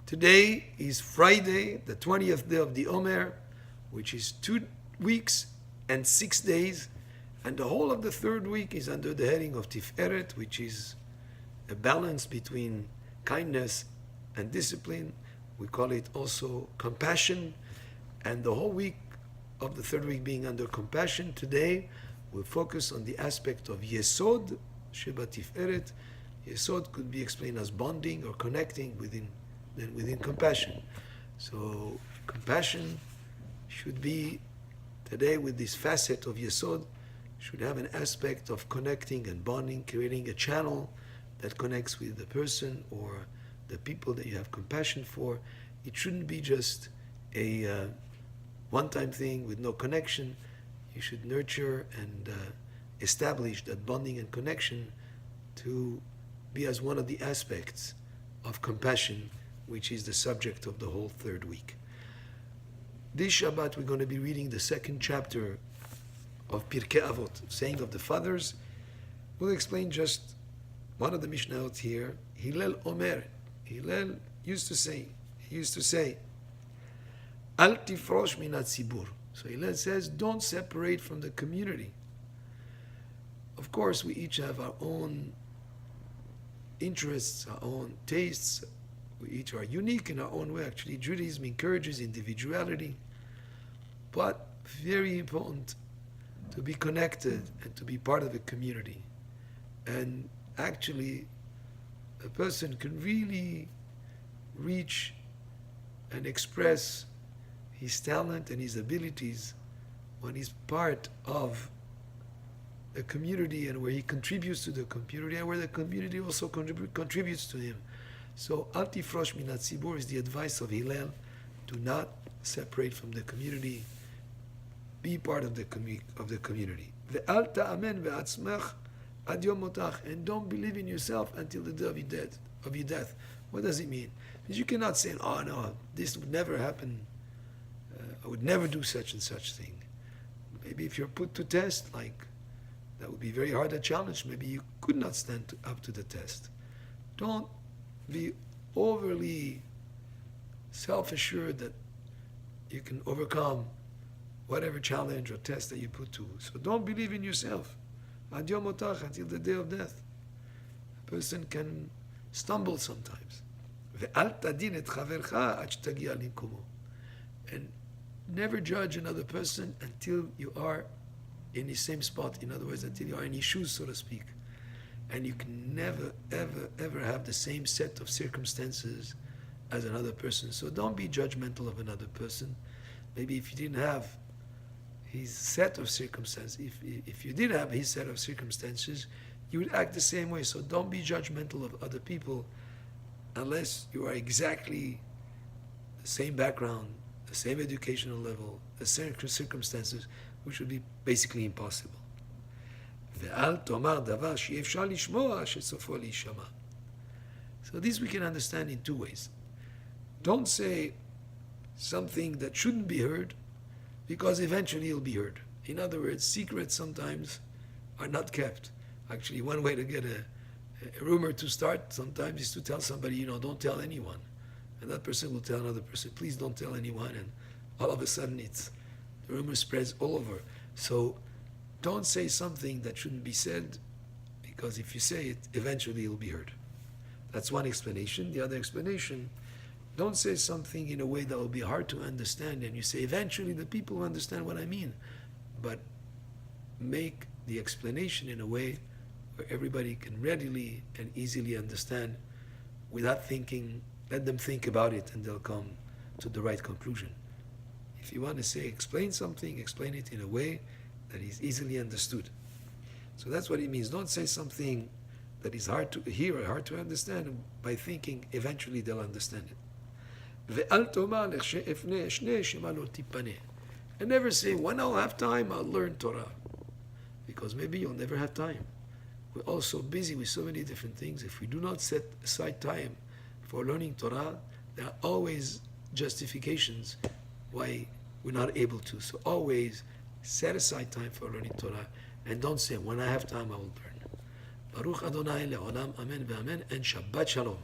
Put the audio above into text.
Today is Friday, the 20th day of the Omer, which is 2 weeks and 6 days, and the whole of the third week is under the heading of Tiferet, which is a balance between kindness and discipline. We call it also compassion, and the whole week of the third week being under compassion. Today we'll focus on the aspect of Yesod, shebatiferet. Yesod could be explained as bonding or connecting within compassion. So compassion should be, today with this facet of Yesod, should have an aspect of connecting and bonding, creating a channel that connects with the person or the people that you have compassion for. It shouldn't be just a one-time thing with no connection. You should nurture and establish that bonding and connection to be as one of the aspects of compassion, which is the subject of the whole third week. This Shabbat we're going to be reading the second chapter of Pirkei Avot, saying of the fathers. We'll explain just one of the Mishnayot here. Hillel Omer. Hillel used to say, Al tifrosh min hatzibur. So Hillel says, don't separate from the community. Of course, we each have our own interests, our own tastes. We each are unique in our own way. Actually, Judaism encourages individuality, but very important to be connected and to be part of a community. And actually, a person can really reach and express his talent and his abilities when he's part of a community and where he contributes to the community and where the community also contributes to him. So, Al tifrosh min hatzibur is the advice of Hillel. Do not separate from the community. Be part of the community. Ve'al ta'amen ve'atzmech ad yom motach, and don't believe in yourself until the day of your death. What does it mean? Because you cannot say, "Oh no, this would never happen. I would never do such and such thing." Maybe if you're put to test, like that would be very hard a challenge. Maybe you could not stand up to the test. Don't be overly self-assured that you can overcome whatever challenge or test that you put to. So don't believe in yourself. Ad yom motach, until the day of death. A person can stumble sometimes. Ve'al tadin et chavercha ad shtagia limkomo. And never judge another person until you are in the same spot. In other words, until you are in his shoes, so to speak. And you can never, ever, ever have the same set of circumstances as another person. So don't be judgmental of another person. Maybe if you didn't have his set of circumstances, if you did have his set of circumstances, you would act the same way. So don't be judgmental of other people unless you are exactly the same background, the same educational level, the same circumstances, which would be basically impossible. So this we can understand in two ways. Don't say something that shouldn't be heard, because eventually it'll be heard. In other words, secrets sometimes are not kept. Actually, one way to get a rumor to start sometimes is to tell somebody, don't tell anyone. And that person will tell another person, please don't tell anyone. And all of a sudden the rumor spreads all over. So don't say something that shouldn't be said, because if you say it, eventually it'll be heard. That's one explanation. The other explanation, don't say something in a way that will be hard to understand, and you say, eventually the people will understand what I mean. But make the explanation in a way where everybody can readily and easily understand without thinking. Let them think about it and they'll come to the right conclusion. If you want to say, explain something, explain it in a way that is easily understood. So that's what it means. Don't say something that is hard to hear or hard to understand by thinking eventually they'll understand it. And never say, when I'll have time, I'll learn Torah. Because maybe you'll never have time. We're all so busy with so many different things. If we do not set aside time for learning Torah, there are always justifications why we're not able to. So always set aside time for learning Torah, and don't say, when I have time, I will learn. Baruch Adonai le'olam, amen ve'amen, and Shabbat Shalom.